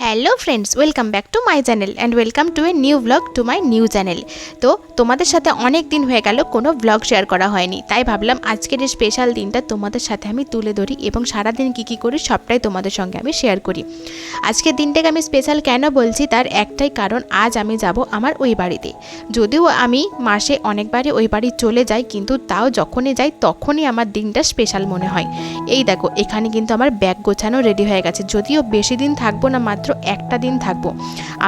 Hello friends, welcome back to my channel and welcome to a new blog to my new channel. তো তোমাদের সাথে অনেক দিন হয়ে গেল কোনো ব্লগ শেয়ার করা হয়নি, তাই ভাবলাম আজকের এই স্পেশাল দিনটা তোমাদের সাথে আমি তুলে ধরি এবং সারাদিন কী করি সবটাই তোমাদের সঙ্গে আমি শেয়ার করি। আজকের দিনটাকে আমি স্পেশাল কেন বলছি তার একটাই কারণ, আজ আমি যাব আমার ওই বাড়িতে। যদিও আমি মাসে অনেকবারই ওই বাড়ি চলে যাই, কিন্তু তাও যখনই যাই তখনই আমার দিনটা স্পেশাল মনে হয়। এই দেখো, এখানে কিন্তু আমার ব্যাগ গোছানো রেডি হয়ে গেছে। যদিও বেশি দিন থাকবো না, মাত্র একটা দিন থাকবো।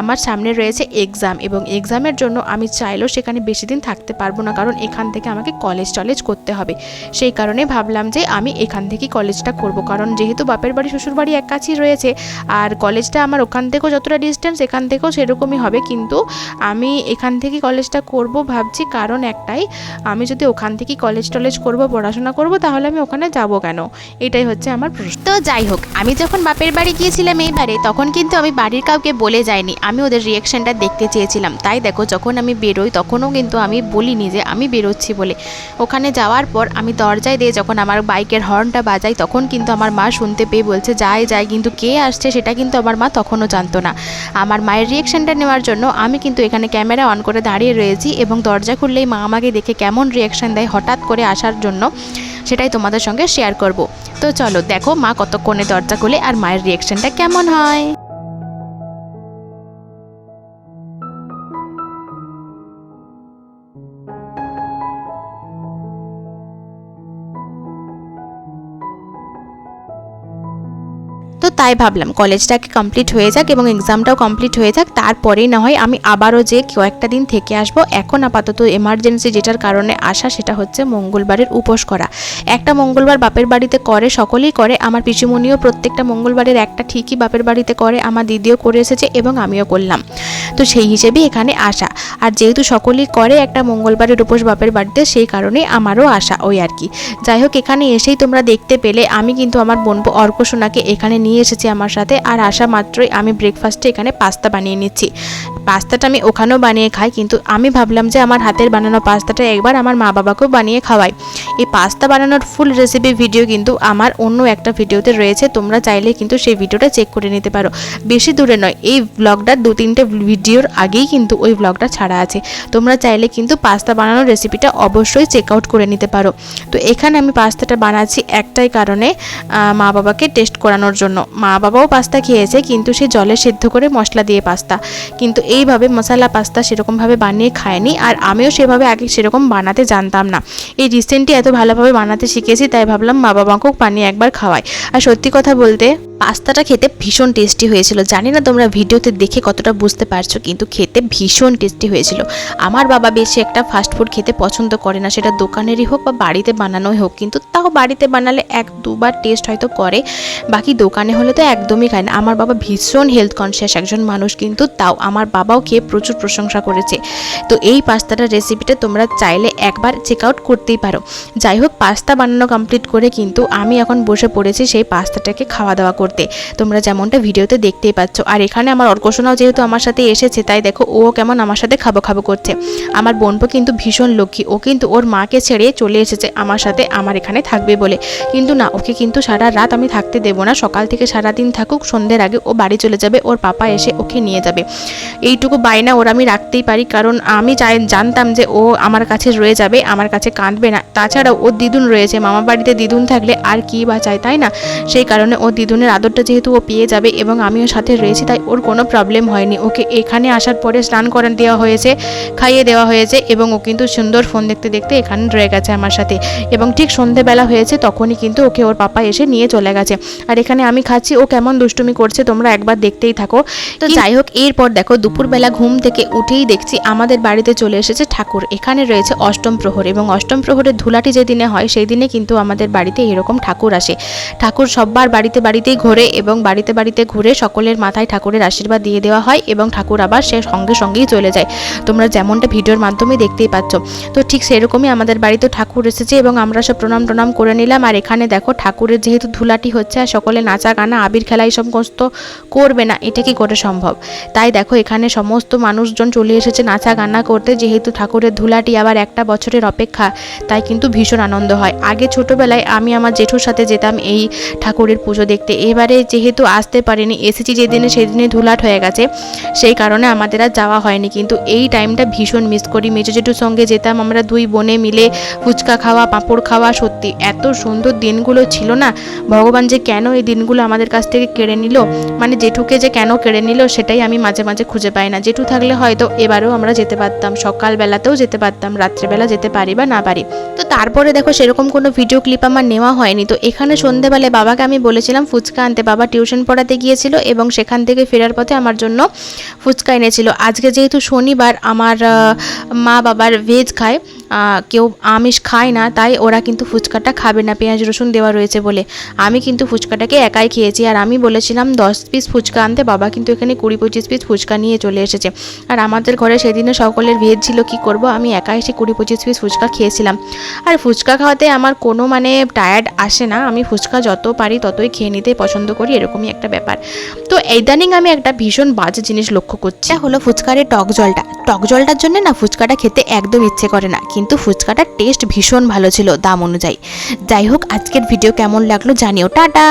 আমার সামনে রয়েছে এক্সাম এবং এক্সামের জন্য আমি চাইলেও সেখানে বেশি দিন থাকতে পারবো না, কারণ এখান থেকে আমাকে কলেজ করতে হবে। সেই কারণে ভাবলাম যে আমি এখান থেকেই কলেজটা করব, কারণ যেহেতু বাপের বাড়ি শ্বশুর বাড়ি এক কাছেই রয়েছে আর কলেজটা আমার ওখান থেকেও যতটা ডিস্টেন্স এখান থেকেও সেরকমই হবে, কিন্তু আমি এখান থেকেই কলেজটা করব ভাবছি। কারণ একটাই, আমি যদি ওখান থেকেই কলেজ করব, পড়াশোনা করব, তাহলে আমি ওখানে যাব কেন? এটাই হচ্ছে আমার প্রশ্ন। তো যাই হোক, আমি যখন বাপের বাড়ি গিয়েছিলাম এইবারে, তখন কিন্তু আমি বাড়ির কাউকে বলে যাইনি, আমি ওদের রিয়াকশানটা দেখতে চেয়েছিলাম। তাই দেখো, যখন আমি বেরোই তখনও কিন্তু আমি বলিনি যে আমি বেরোচ্ছি বলে। ওখানে যাওয়ার পর আমি দরজায় দিয়ে যখন আমার বাইকের হর্নটা বাজাই, তখন কিন্তু আমার মা শুনতে পেয়ে বলছে যাই, কিন্তু কে আসছে সেটা কিন্তু আমার মা তখনও জানতো না। আমার মায়ের রিয়াকশানটা নেওয়ার জন্য আমি কিন্তু এখানে ক্যামেরা অন করে দাঁড়িয়ে রয়েছি এবং দরজা খুললেই মা আমাকে দেখে কেমন রিয়াকশান দেয় হঠাৎ করে আসার জন্য, সেটাই তোমাদের সঙ্গে শেয়ার করব। তো চলো দেখো মা কতক্ষণে দরজা খুলে আর মায়ের রিয়াকশানটা কেমন হয়। তো তাই ভাবলাম কলেজটাকে কমপ্লিট হয়ে যাক এবং এক্সামটাও কমপ্লিট হয়ে যাক, তারপরেই না হয় আমি আবারও যে কয়েকটা দিন থেকে আসবো। এখন আপাতত এমার্জেন্সি যেটার কারণে আসা, সেটা হচ্ছে মঙ্গলবারের উপোস করা। একটা মঙ্গলবার বাপের বাড়িতে করে, সকলেই করে। আমার পিসিমণিও প্রত্যেকটা মঙ্গলবারের একটা ঠিকই বাপের বাড়িতে করে, আমার দিদিও করে এসেছে এবং আমিও করলাম। তো সেই হিসেবেই এখানে আসা। আর যেহেতু সকলেই করে একটা মঙ্গলবারের উপোস বাপের বাড়িতে, সেই কারণে আমারও আসা, ওই আর কি। যাই হোক, এখানে এসেই তোমরা দেখতে পেলে আমি কিন্তু আমার বোন অর্কসোনাকে এখানে নিয়ে এসেছি আমার সাথে। আর আসা মাত্রই আমি ব্রেকফাস্টে এখানে পাস্তা বানিয়ে নিচ্ছি। পাস্তাটা আমি ওখানেও বানিয়ে খাই, কিন্তু আমি ভাবলাম যে আমার হাতের বানানো পাস্তাটা একবার আমার মা বাবাকেও বানিয়ে খাওয়াই। এই পাস্তা বানানোর ফুল রেসিপি ভিডিও কিন্তু আমার অন্য একটা ভিডিওতে রয়েছে, তোমরা চাইলে কিন্তু সেই ভিডিওটা চেক করে নিতে পারো। বেশি দূরে নয়, এই ব্লগটার 2-3টে ভিডিওর আগেই কিন্তু ওই ব্লগটা ছাড়া আছে। তোমরা চাইলে কিন্তু পাস্তা বানানোর রেসিপিটা অবশ্যই চেক আউট করে নিতে পারো। তো এখানে আমি পাস্তাটা বানাচ্ছি একটাই কারণে, মা বাবাকে টেস্ট করানোর জন্য। মা বাবাও পাস্তা খেয়েছে, কিন্তু সে জলে সেদ্ধ করে মশলা দিয়ে পাস্তা, কিন্তু এইভাবে মশলা পাস্তা সেরকমভাবে বানিয়ে খায়নি। আর আমিও সেভাবে আগে সেরকম বানাতে জানতাম না, এই রিসেন্টলি এত ভালোভাবে বানাতে শিখেছি, তাই ভাবলাম মা বাবাকেও বানিয়ে একবার খাওয়াই। আর সত্যি কথা বলতে পাস্তাটা খেতে ভীষণ টেস্টি হয়েছিল। জানি না তোমরা ভিডিওতে দেখে কতটা বুঝতে পারছো, কিন্তু খেতে ভীষণ টেস্টি হয়েছিল। আমার বাবা বেশি একটা ফাস্টফুড খেতে পছন্দ করে না, সেটা দোকানেরই হোক বা বাড়িতে বানানোই হোক, কিন্তু তাও বাড়িতে বানালে 1-2বার টেস্ট হয়তো করে, বাকি দোকানে হলে তো একদমই খায় না। আমার বাবা ভীষণ হেলথ কনসিয়াস একজন মানুষ, কিন্তু তাও আমার বাবাও খেয়ে প্রচুর প্রশংসা করেছে। তো এই পাস্তাটার রেসিপিটা তোমরা চাইলে একবার চেক আউট করতেই পারো। যাই হোক, পাস্তা বানানো কমপ্লিট করে কিন্তু আমি এখন বসে পড়েছি সেই পাস্তাটাকে খাওয়া দাওয়া করতে। তোমরা যেমনটা ভিডিওতে দেখতেই পাচ্ছ। আর এখানে আমার অর্কসোনাও যেহেতু আমার সাথে এসেছে, তাই দেখো ও কেমন আমার সাথে খাবো করছে। আমার বোনপো কিন্তু ভীষণ লক্ষ্মী, ও কিন্তু ওর মাকে ছেড়ে চলে এসেছে আমার সাথে আমার এখানে থাকবে বলে। কিন্তু না, ওকে কিন্তু সারা রাত আমি থাকতে দেবো না, সকাল থেকে সারাদিন থাকুক, সন্ধ্যের আগে ও বাড়ি চলে যাবে, ওর পাপা এসে ওকে নিয়ে যাবে। এইটুকু বায়না ওর আমি রাখতেই পারি, কারণ আমি জানতাম যে ও আমার কাছে রয়ে যাবে, আমার কাছে কাঁদবে না। তাছাড়াও ওর দিদুন রয়েছে, মামা বাড়িতে দিদুন থাকলে আর কি বা চাই, তাই না? সেই কারণে ও দিদুনের আদরটা যেহেতু ও পেয়ে যাবে এবং আমিও সাথে রয়েছি, তাই ওর কোনো প্রবলেম হয়নি। ওকে এখানে আসার পরে স্নান করান দেওয়া হয়েছে, খাইয়ে দেওয়া হয়েছে এবং ও কিন্তু সুন্দর ফোন দেখতে দেখতে এখানে রয়ে গেছে আমার সাথে। এবং ঠিক সন্ধেবেলা হয়েছে তখনই কিন্তু ওকে ওর পাপা এসে নিয়ে চলে গেছে। আর এখানে আমি খাচ্ছি, ও কেমন দুষ্টুমি করছে তোমরা একবার দেখতেই থাকো। তো যাই হোক, এরপর দেখো দুপুরবেলা ঘুম থেকে উঠেই দেখছি আমাদের বাড়িতে চলে এসেছে ঠাকুর। এখানে রয়েছে অষ্টম প্রহর এবং অষ্টম প্রহরের ধুলাটি যেদিনে হয় সেই দিনে কিন্তু আমাদের বাড়িতে এরকম ঠাকুর আসে। ঠাকুর সববার বাড়িতেই ঘোরে এবং বাড়িতে ঘুরে সকলের মাথায় ঠাকুরের আশীর্বাদ দিয়ে দেওয়া হয় এবং ঠাকুর আবার সে সঙ্গেই চলে যায়। তোমরা যেমনটা ভিডিওর মাধ্যমে দেখতেই পাচ্ছ, তো ঠিক সেরকমই আমাদের বাড়িতে ঠাকুর এসেছে এবং আমরা সব প্রণাম করে নিলাম। আর এখানে দেখো ঠাকুরের যেহেতু ধুলাটি হচ্ছে আর সকলে নাচা গানা আবির খেলা এই সমস্ত করবে না, এটা কি করে সম্ভব? তাই দেখো এখানে সমস্ত মানুষজন চলে এসেছে নাচা গানা করতে। যেহেতু ঠাকুরের ধুলাটি আবার একটা বছরের অপেক্ষা, তাই কিন্তু ভীষণ আনন্দ হয়। আগে ছোটবেলায় আমি আমার জেঠুর সাথে যেতাম এই ঠাকুরের পুজো দেখতে। এবার এবারে যেহেতু আসতে পারিনি, এসেছি যেদিনে সেদিনে ধুলাট হয়ে গেছে, সেই কারণে আমাদের আর যাওয়া হয়নি। কিন্তু এই টাইমটা ভীষণ মিস করি। মেজো জেঠুর সঙ্গে যেতাম আমরা 2 বোনে মিলে, ফুচকা খাওয়া, পাঁপড় খাওয়া, সত্যি এত সুন্দর দিনগুলো ছিল না। ভগবান যে কেন এই দিনগুলো আমাদের কাছ থেকে কেড়ে নিল, মানে জেঠুকে যে কেন কেড়ে নিল সেটাই আমি মাঝে মাঝে খুঁজে পাই না। জেঠু থাকলে হয়তো এবারেও আমরা যেতে পারতাম, সকালবেলাতেও যেতে পারতাম, রাত্রেবেলা যেতে পারি বা না পারি। তো তারপরে দেখো সেরকম কোনো ভিডিও ক্লিপ আমার নেওয়া হয়নি। তো এখানে সন্ধ্যেবেলায় বাবাকে আমি বলেছিলাম ফুচকা আনতে, বাবা টিউশন পড়াতে গিয়েছিল এবং সেখান থেকে ফেরার পথে আমার জন্য ফুচকা এনেছিল। আজকে যেহেতু শনিবার, আমার মা বাবার ভেজ খায়, কেউ আমিষ খায় না, তাই ওরা কিন্তু ফুচকাটা খাবে না, পেঁয়াজ রসুন দেওয়া রয়েছে বলে। আমি কিন্তু ফুচকাটাকে একাই খেয়েছি। আর আমি বলেছিলাম 10 পিস ফুচকা আনতে, বাবা কিন্তু এখানে 20-25 পিস ফুচকা নিয়ে চলে এসেছে। আর আমাদের ঘরে সেদিনে সকলের ভেজ ছিল, কি করব, আমি একা এসে 20-25 পিস ফুচকা খেয়েছিলাম। আর ফুচকা খাওয়াতে আমার কোনো মানে টায়ার্ড আসে না, আমি ফুচকা যত পারি ততই খেয়ে নিতে পছন্দ করি, এরকমই একটা ব্যাপার। তো ইদানিং আমি একটা ভীষণ বাজে জিনিস লক্ষ্য করছি, হলো ফুচকারের টক জলটার জন্য না ফুচকাটা খেতে একদম ইচ্ছে করে না, কিন্তু ফুচকাটার টেস্ট ভীষণ ভালো ছিল দাম অনুযায়ী। যাই হোক, আজকের ভিডিও কেমন লাগলো জানিও। টাটা।